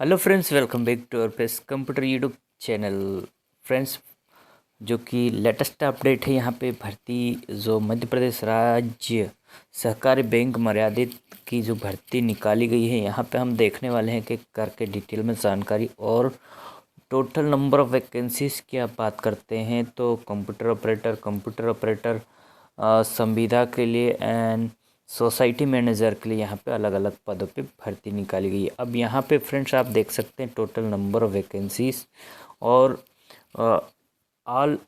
Hello friends, welcome back to our pace computer YouTube channel. Friends, जो कि latest update है यहाँ पे भर्ती जो मध्य प्रदेश राज्य सहकारी बैंक मर्यादित की जो भर्ती निकाली गई है, यहाँ पे हम देखने वाले हैं कि करके डिटेल में जानकारी और टोटल नंबर ऑफ़ वैकेंसीज़ की आप बात करते हैं तो कंप्यूटर ऑपरेटर संविदा के लिए एंड सोसाइटी मैनेजर के लिए यहाँ पे अलग अलग पदों पे भर्ती निकाली गई है। अब यहाँ पे फ्रेंड्स आप देख सकते हैं टोटल नंबर ऑफ़ वैकेंसीज़ और all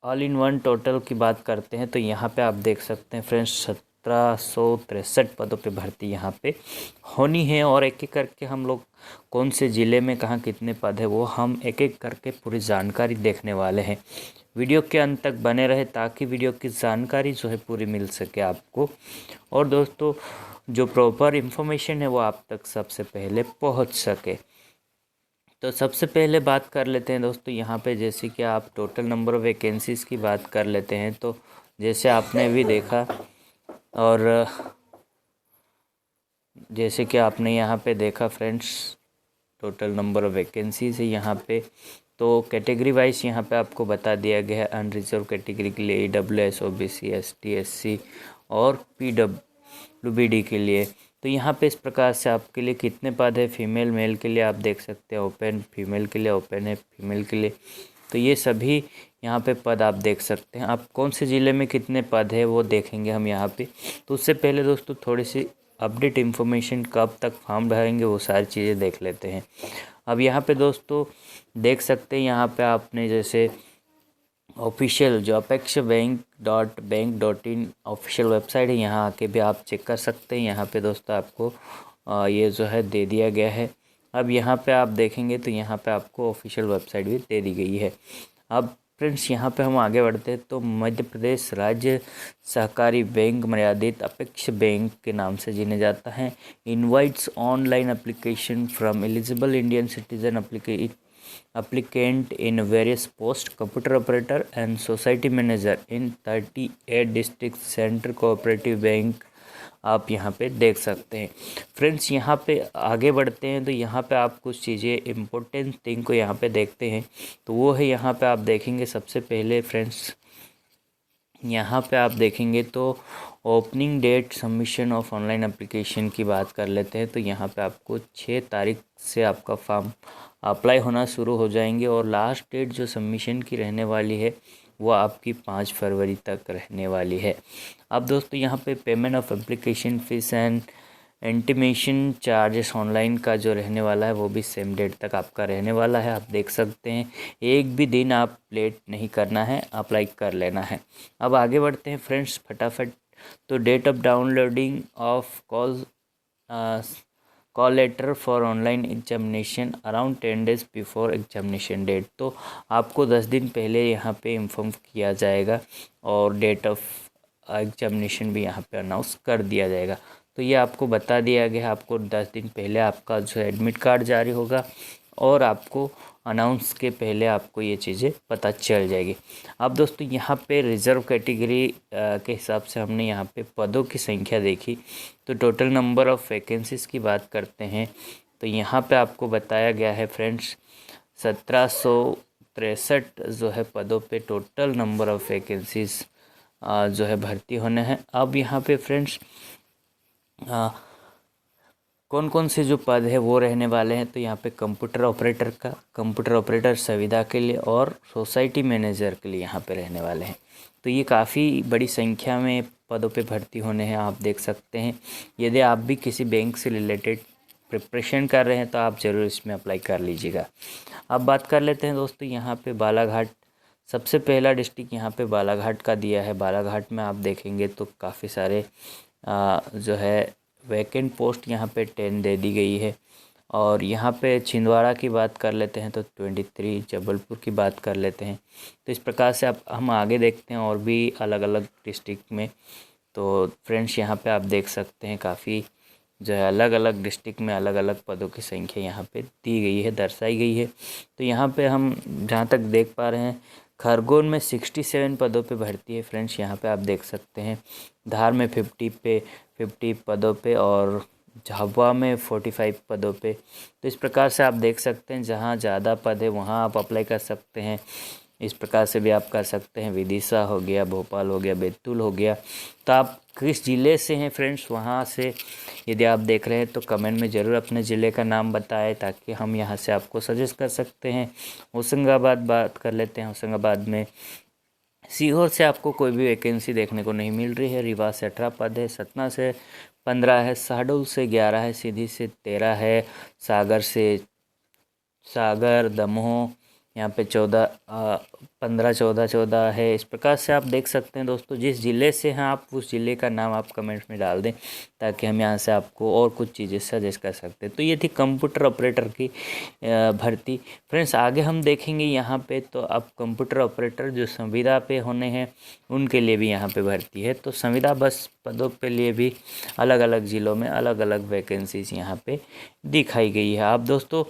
all in one total की बात करते हैं तो यहाँ पे आप देख सकते हैं फ्रेंड्स 1763 पदों पे भर्ती यहाँ पे होनी है। और एक एक करके हम लोग कौन से ज़िले में कहाँ कितने पद है वो हम एक एक करके पूरी जानकारी देखने वाले हैं। वीडियो के अंत तक बने रहे ताकि वीडियो की जानकारी जो है पूरी मिल सके आपको, और दोस्तों जो प्रॉपर इन्फॉर्मेशन है वो आप तक सबसे पहले पहुंच सके। तो सबसे पहले बात कर लेते हैं दोस्तों, यहाँ पे जैसे कि आप टोटल नंबर ऑफ़ वैकेंसीज़ की बात कर लेते हैं तो जैसे आपने भी देखा और जैसे कि आपने यहाँ पे देखा friends, total number of vacancies है यहाँ पे। तो कैटेगरी वाइज यहाँ पे आपको बता दिया गया है अनरिजर्व कैटेगरी के लिए EWS, OBC, ST, SC और PWBD के लिए। तो यहाँ पे इस प्रकार से आपके लिए कितने पद है, फीमेल मेल के लिए आप देख सकते हैं ओपन, फीमेल के लिए ओपन है, फीमेल के लिए। तो ये सभी यहाँ पे पद आप देख सकते हैं। आप कौन से ज़िले में कितने पद है वो देखेंगे हम यहाँ पे। तो उससे पहले दोस्तों थोड़ी सी अपडेट इन्फॉर्मेशन, कब तक फॉर्म भरेंगे वो सारी चीज़ें देख लेते हैं। अब यहाँ पे दोस्तों देख सकते हैं, यहाँ पे आपने जैसे ऑफिशियल जो apex-bank.in ऑफिशियल वेबसाइट है, यहाँ आके भी आप चेक कर सकते हैं। यहाँ पे दोस्तों आपको ये जो है दे दिया गया है। अब यहाँ पे आप देखेंगे तो यहाँ पे आपको ऑफिशियल वेबसाइट भी दे दी गई है। अब फ्रेंड्स यहाँ पे हम आगे बढ़ते हैं तो मध्य प्रदेश राज्य सहकारी बैंक मर्यादित अपेक्ष बैंक के नाम से जाने जाता है। Invites online application from eligible Indian citizen applicant in various post computer operator and society manager in 38 district center cooperative bank आप यहाँ पे देख सकते हैं। फ्रेंड्स यहाँ पे आगे बढ़ते हैं तो यहाँ पे आप कुछ चीज़ें इम्पोर्टेंट थिंग को यहाँ पे देखते हैं तो वो है, यहाँ पे आप देखेंगे सबसे पहले फ्रेंड्स, यहाँ पे आप देखेंगे तो opening date submission of online application की बात कर लेते हैं तो यहाँ पे आपको 6 तारीख से आपका फॉर्म अप्लाई होना शुरू हो जाएंगे और लास्ट डेट जो सबमिशन की रहने वाली है वो आपकी 5 फरवरी तक रहने वाली है। अब दोस्तों यहाँ पे payment of application fees and intimation charges online का जो रहने वाला है वो भी सेम डेट तक आपका रहने वाला है। आप देख सकते हैं, एक भी दिन आप लेट नहीं करना है, अप्लाई कर लेना है। अब आगे बढ़ते हैं फ्रेंड्स फटाफट। तो date of downloading of call letter for online examination around 10 days before examination date. तो आपको 10 दिन पहले यहाँ पे इन्फॉर्म किया जाएगा और डेट ऑफ एग्जामिनेशन भी यहाँ पे अनाउंस कर दिया जाएगा। तो ये आपको बता दिया गया, आपको 10 दिन पहले आपका जो एडमिट कार्ड जारी होगा और आपको अनाउंस के पहले आपको ये चीज़ें पता चल जाएगी। अब दोस्तों यहाँ पे रिज़र्व कैटेगरी के हिसाब से हमने यहाँ पे पदों की संख्या देखी तो टोटल नंबर ऑफ़ वैकेंसीज़ की बात करते हैं तो यहाँ पे आपको बताया गया है फ्रेंड्स 1763 जो है पदों पे टोटल नंबर ऑफ़ वैकेंसीज़ जो है भर्ती होने हैं। अब यहाँ पे फ्रेंड्स कौन कौन से जो पद है वो रहने वाले हैं तो यहाँ पे कंप्यूटर ऑपरेटर संविदा के लिए और सोसाइटी मैनेजर के लिए यहाँ पे रहने वाले हैं। तो ये काफ़ी बड़ी संख्या में पदों पे भर्ती होने हैं, आप देख सकते हैं। यदि आप भी किसी बैंक से रिलेटेड प्रिपरेशन कर रहे हैं तो आप ज़रूर इसमें अप्लाई कर लीजिएगा। अब बात कर लेते हैं दोस्तों यहाँ पे बालाघाट, सबसे पहला डिस्ट्रिक्ट यहाँ पे बालाघाट का दिया है। बालाघाट में आप देखेंगे तो काफ़ी सारे जो है वैकेंट पोस्ट यहाँ पे 10 दे दी गई है। और यहाँ पे छिंदवाड़ा की बात कर लेते हैं तो 23, जबलपुर की बात कर लेते हैं। तो इस प्रकार से आप हम आगे देखते हैं और भी अलग अलग डिस्ट्रिक्ट में। तो फ्रेंड्स यहाँ पे आप देख सकते हैं काफ़ी जो है अलग अलग डिस्ट्रिक्ट में अलग अलग पदों की संख्या यहाँ पे दी गई है, दर्शाई गई है। तो यहाँ पे हम जहाँ तक देख पा रहे हैं खरगोन में 67 पदों पे भर्ती है फ्रेंड्स, यहाँ पे आप देख सकते हैं। धार में 50 पदों पे और झाबुआ में 45 पदों पे। तो इस प्रकार से आप देख सकते हैं जहाँ ज़्यादा पद है वहाँ आप अप्लाई कर सकते हैं। इस प्रकार से भी आप कर सकते हैं। विदिशा हो गया, भोपाल हो गया, बैतूल हो गया। तो आप किस ज़िले से हैं फ्रेंड्स, वहाँ से यदि आप देख रहे हैं तो कमेंट में ज़रूर अपने ज़िले का नाम बताएं, ताकि हम यहाँ से आपको सजेस्ट कर सकते हैं। होशंगाबाद बात कर लेते हैं। होशंगाबाद में सीहोर से आपको कोई भी वैकेंसी देखने को नहीं मिल रही है। रीवा से 18 पद है, सतना से 15 है, शहडोल से 11 है, सीधी से 13 है, सागर दमोह यहाँ पे 14 है। इस प्रकार से आप देख सकते हैं दोस्तों, जिस ज़िले से हैं आप उस ज़िले का नाम आप कमेंट्स में डाल दें, ताकि हम यहाँ से आपको और कुछ चीज़ें सजेस्ट कर सकते हैं। तो ये थी कंप्यूटर ऑपरेटर की भर्ती। फ्रेंड्स आगे हम देखेंगे यहाँ पे, तो अब कंप्यूटर ऑपरेटर जो संविदा पे होने हैं उनके लिए भी यहाँ पे भर्ती है। तो संविदा बस पदों के लिए भी अलग अलग ज़िलों में अलग अलग वैकेंसीज यहाँ पे दिखाई गई है। आप दोस्तों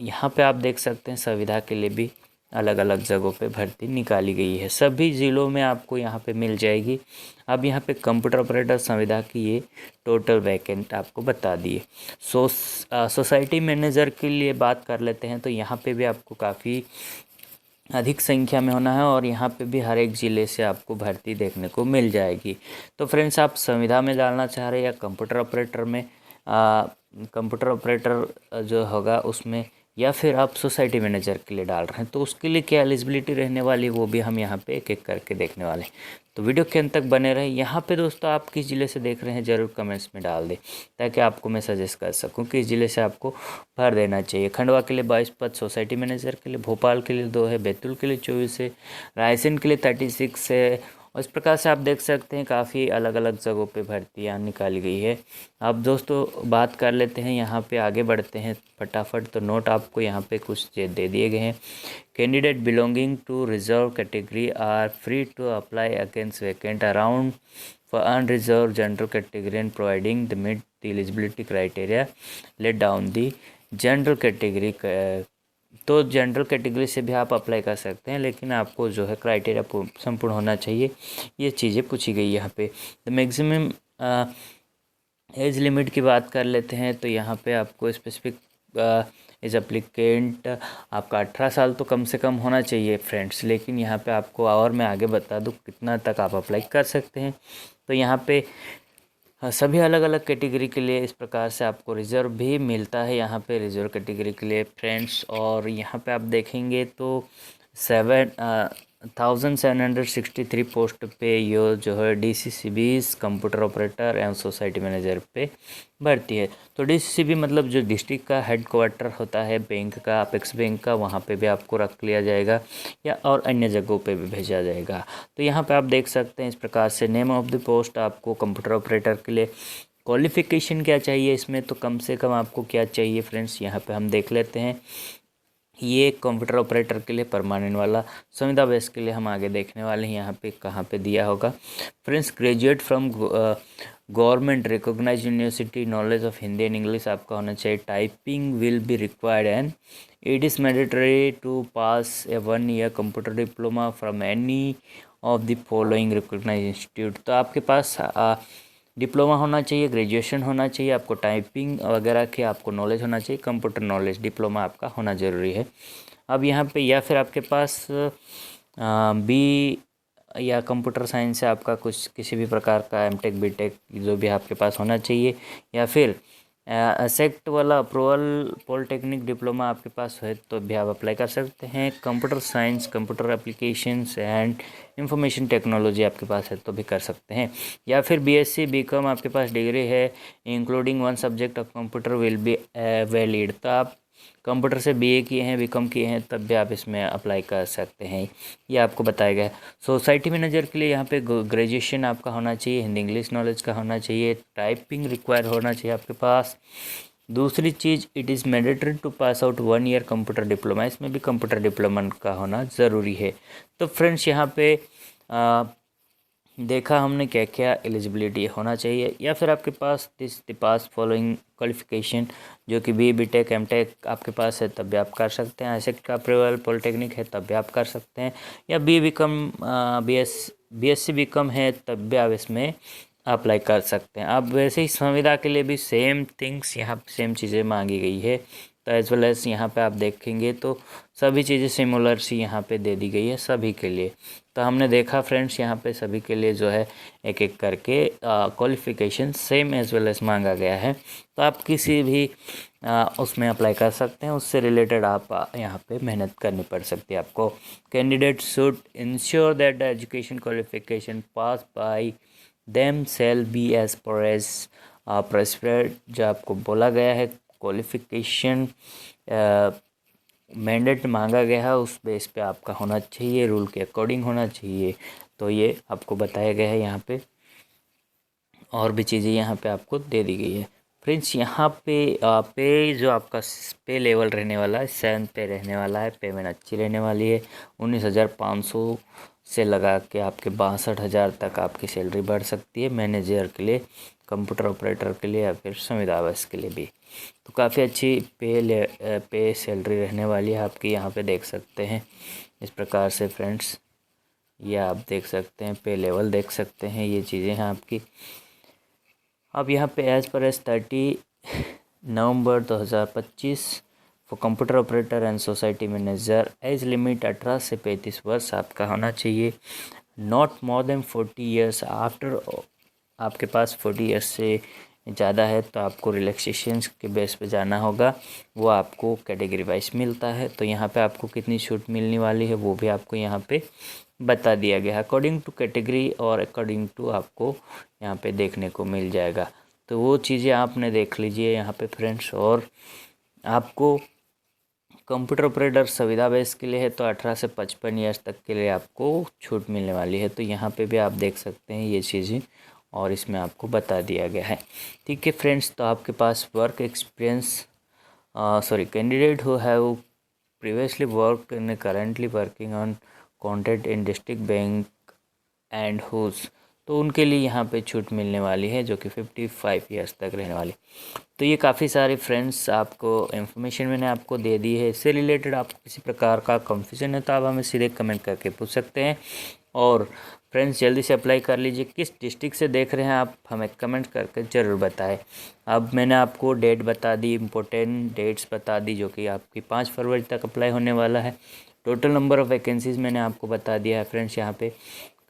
यहाँ पे आप देख सकते हैं संविदा के लिए भी अलग अलग जगहों पे भर्ती निकाली गई है। सभी ज़िलों में आपको यहाँ पे मिल जाएगी। अब यहाँ पे कंप्यूटर ऑपरेटर संविदा की ये टोटल वैकेंट आपको बता दिए। सोसाइटी मैनेजर के लिए बात कर लेते हैं। तो यहाँ पे भी आपको काफ़ी अधिक संख्या में होना है, और यहाँ पे भी हर एक ज़िले से आपको भर्ती देखने को मिल जाएगी। तो फ्रेंड्स आप संविदा में डालना चाह रहे हैं या कंप्यूटर ऑपरेटर में, कंप्यूटर ऑपरेटर जो होगा उसमें, या फिर आप सोसाइटी मैनेजर के लिए डाल रहे हैं, तो उसके लिए क्या एलिजिबिलिटी रहने वाली वो भी हम यहाँ पे एक एक करके देखने वाले हैं। तो वीडियो के अंत तक बने रहे। यहाँ पे दोस्तों आप किस ज़िले से देख रहे हैं ज़रूर कमेंट्स में डाल दें, ताकि आपको मैं सजेस्ट कर सकूँ किस ज़िले से आपको भर देना चाहिए। खंडवा के लिए 22 पद सोसाइटी मैनेजर के लिए, भोपाल के लिए 2 है, बैतूल के लिए 24 है, रायसेन के लिए 36 है। और इस प्रकार से आप देख सकते हैं काफ़ी अलग अलग जगहों पे भर्तियाँ निकाली गई है। अब दोस्तों बात कर लेते हैं, यहाँ पे आगे बढ़ते हैं फटाफट। तो नोट आपको यहाँ पे कुछ दे दिए गए हैं। Candidate belonging to reserve category are free to apply against vacant around for unreserved general category and providing the meet the eligibility criteria laid down the general category. तो जनरल कैटेगरी से भी आप अप्लाई कर सकते हैं, लेकिन आपको जो है क्राइटेरिया संपूर्ण होना चाहिए। ये चीज़ें पूछी गई यहाँ पे। तो मैक्सिमम एज लिमिट की बात कर लेते हैं। तो यहाँ पे आपको स्पेसिफिक एज एप्लीकेंट आपका 18 साल तो कम से कम होना चाहिए फ्रेंड्स। लेकिन यहाँ पे आपको और मैं आगे बता दूँ कितना तक आप अप्लाई कर सकते हैं। तो यहाँ पे सभी अलग अलग कैटेगरी के लिए इस प्रकार से आपको रिज़र्व भी मिलता है यहाँ पे, रिज़र्व कैटेगरी के लिए फ्रेंड्स। और यहाँ पे आप देखेंगे तो 1763 पोस्ट पे ये जो है DCCBs कंप्यूटर ऑपरेटर एवं सोसाइटी मैनेजर पे भर्ती है। तो DCCB मतलब जो डिस्ट्रिक्ट का हेड क्वार्टर होता है बैंक का, अपेक्स बैंक का, वहाँ पे भी आपको रख लिया जाएगा या और अन्य जगहों पे भी भेजा जाएगा। तो यहाँ पे आप देख सकते हैं इस प्रकार से नेम ऑफ द पोस्ट आपको कंप्यूटर ऑपरेटर के लिए। क्वालिफ़िकेशन क्या चाहिए इसमें, तो कम से कम आपको क्या चाहिए फ्रेंड्स, यहाँ पे हम देख लेते हैं। ये कंप्यूटर ऑपरेटर के लिए परमानेंट वाला, संविदा बेस के लिए हम आगे देखने वाले हैं यहाँ पे कहाँ पे दिया होगा। Friends graduate from government recognised university, knowledge of Hindi and English आपका होना चाहिए। Typing will be required and it is mandatory to pass a 1 year computer diploma from any of the following recognised institute. तो आपके पास diploma होना चाहिए, graduation होना चाहिए, आपको टाइपिंग वगैरह के आपको नॉलेज होना चाहिए, कंप्यूटर नॉलेज डिप्लोमा आपका होना ज़रूरी है। अब यहाँ पे या फिर आपके पास बी या कंप्यूटर साइंस से आपका कुछ किसी भी प्रकार का एमटेक बीटेक जो भी आपके पास होना चाहिए, या फिर सेक्ट वाला अप्रूवल पॉलिटेक्निक डिप्लोमा आपके पास है तो भी आप अप्लाई कर सकते हैं। Computer science, computer applications and information technology आपके पास है तो भी कर सकते हैं। या फिर BSc BCom आपके पास डिग्री है including 1 subject of computer will be valid. तो आप कंप्यूटर से BA किए हैं, BCom किए हैं, तब भी आप इसमें अप्लाई कर सकते हैं, ये आपको बताया गया है। सोसाइटी मैनेजर के लिए यहाँ पे ग्रेजुएशन आपका होना चाहिए, हिंदी इंग्लिश नॉलेज का होना चाहिए, टाइपिंग रिक्वायर होना चाहिए आपके पास। दूसरी चीज़, it is mandatory to pass out 1 year computer diploma, इसमें भी कंप्यूटर डिप्लोमा का होना ज़रूरी है। तो फ्रेंड्स यहाँ पे देखा हमने क्या क्या एलिजिबिलिटी होना चाहिए। या फिर आपके पास द पास फॉलोइंग क्वालिफिकेशन जो कि BA BTech MTech आपके पास है तब भी आप कर सकते हैं। आईसेक्ट का अप्रूवल पॉलिटेक्निक है तब भी आप कर सकते हैं, या BA BCom BSc BCom है तब भी आप इसमें अप्लाई कर सकते हैं। अब वैसे ही संविदा के लिए भी सेम थिंग्स यहाँ सेम चीज़ें मांगी गई है। तो एज वेल एज यहाँ पे आप देखेंगे तो सभी चीज़ें सिमिलर सी यहाँ पे दे दी गई है सभी के लिए। तो हमने देखा फ्रेंड्स यहाँ पे सभी के लिए जो है एक एक करके qualification same as well as मांगा गया है। तो आप किसी भी उसमें अप्लाई कर सकते हैं, उससे रिलेटेड आप यहाँ पे मेहनत करनी पड़ सकती है आपको। Candidate should ensure that the education qualification pass by them shall be as per as prescribed. जो आपको बोला गया है क्वालिफिकेशन मैंडेट मांगा गया है उस बेस पे आपका होना चाहिए, रूल के अकॉर्डिंग होना चाहिए। तो ये आपको बताया गया है यहाँ पे, और भी चीज़ें यहाँ पे आपको दे दी गई है फ्रेंड्स। यहाँ पे जो आपका पे लेवल रहने वाला है 7 पे रहने वाला है। पेमेंट अच्छी रहने वाली है। 19,500 से लगा के आपके 62,000 तक आपकी सैलरी बढ़ सकती है, मैनेजर के लिए, कंप्यूटर ऑपरेटर के लिए या फिर संविदा बस के लिए भी। तो काफ़ी अच्छी पे सैलरी रहने वाली है आपकी, यहाँ पे देख सकते हैं इस प्रकार से फ्रेंड्स। ये आप देख सकते हैं, पे लेवल देख सकते हैं, ये चीज़ें हैं आपकी। अब यहाँ पे as per age 30 November 2025 for computer operator and society manager age limit 18 से 35 वर्ष आपका होना चाहिए। Not more than 40 years. After आपके पास 40 ईयर्स से ज़्यादा है तो आपको रिलैक्सेशन के बेस पे जाना होगा, वो आपको कैटेगरी वाइज मिलता है। तो यहाँ पे आपको कितनी छूट मिलने वाली है वो भी आपको यहाँ पे बता दिया गया है अकॉर्डिंग टू कैटेगरी और अकॉर्डिंग टू आपको यहाँ पे देखने को मिल जाएगा। तो वो चीज़ें आपने देख लीजिए यहाँ पे फ्रेंड्स। और आपको कंप्यूटर ऑपरेटर सुविधा बेस के लिए है तो 18 से 55 ईयर्स तक के लिए आपको छूट मिलने वाली है। तो यहाँ पे भी आप देख सकते हैं ये चीज़ें, और इसमें आपको बता दिया गया है। ठीक है फ्रेंड्स, तो आपके पास work experience candidate who have previously work in currently working on contract in district bank and whose, तो उनके लिए यहाँ पे छूट मिलने वाली है जो कि 55 ईयर्स तक रहने वाली। तो ये काफ़ी सारे फ्रेंड्स आपको इन्फॉर्मेशन मैंने आपको दे दी है। इससे रिलेटेड आपको किसी प्रकार का कंफ्यूजन है तो आप हमें सीधे कमेंट करके पूछ सकते हैं। और फ्रेंड्स जल्दी से अप्लाई कर लीजिए। किस डिस्ट्रिक्ट से देख रहे हैं आप हमें कमेंट करके ज़रूर बताएं। अब मैंने आपको डेट बता दी, इम्पोर्टेंट डेट्स बता दी, जो कि आपकी 5 फरवरी तक अप्लाई होने वाला है। टोटल नंबर ऑफ़ वैकेंसीज़ मैंने आपको बता दिया है फ्रेंड्स यहाँ पे।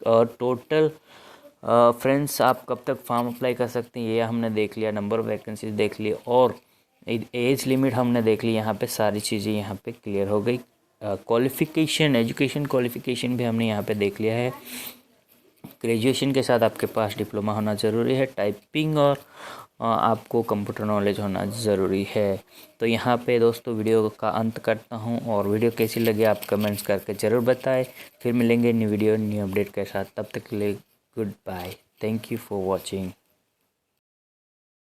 और टोटल फ्रेंड्स आप कब तक फॉर्म अप्लाई कर सकते हैं ये हमने देख लिया, नंबर ऑफ़ वैकेंसीज देख ली, और एज लिमिट हमने देख ली। यहाँ पे सारी चीज़ें यहाँ पे क्लियर हो गई। क्वालिफ़िकेशन, एजुकेशन क्वालिफ़िकेशन भी हमने यहाँ पे देख लिया है। ग्रेजुएशन के साथ आपके पास डिप्लोमा होना ज़रूरी है। टाइपिंग और आपको कंप्यूटर नॉलेज होना ज़रूरी है। तो यहाँ पे दोस्तों वीडियो का अंत करता हूँ, और वीडियो कैसी लगी आप कमेंट्स करके ज़रूर बताएं। फिर मिलेंगे न्यू वीडियो न्यू अपडेट के साथ, तब तक के लिए goodbye. Thank you for watching.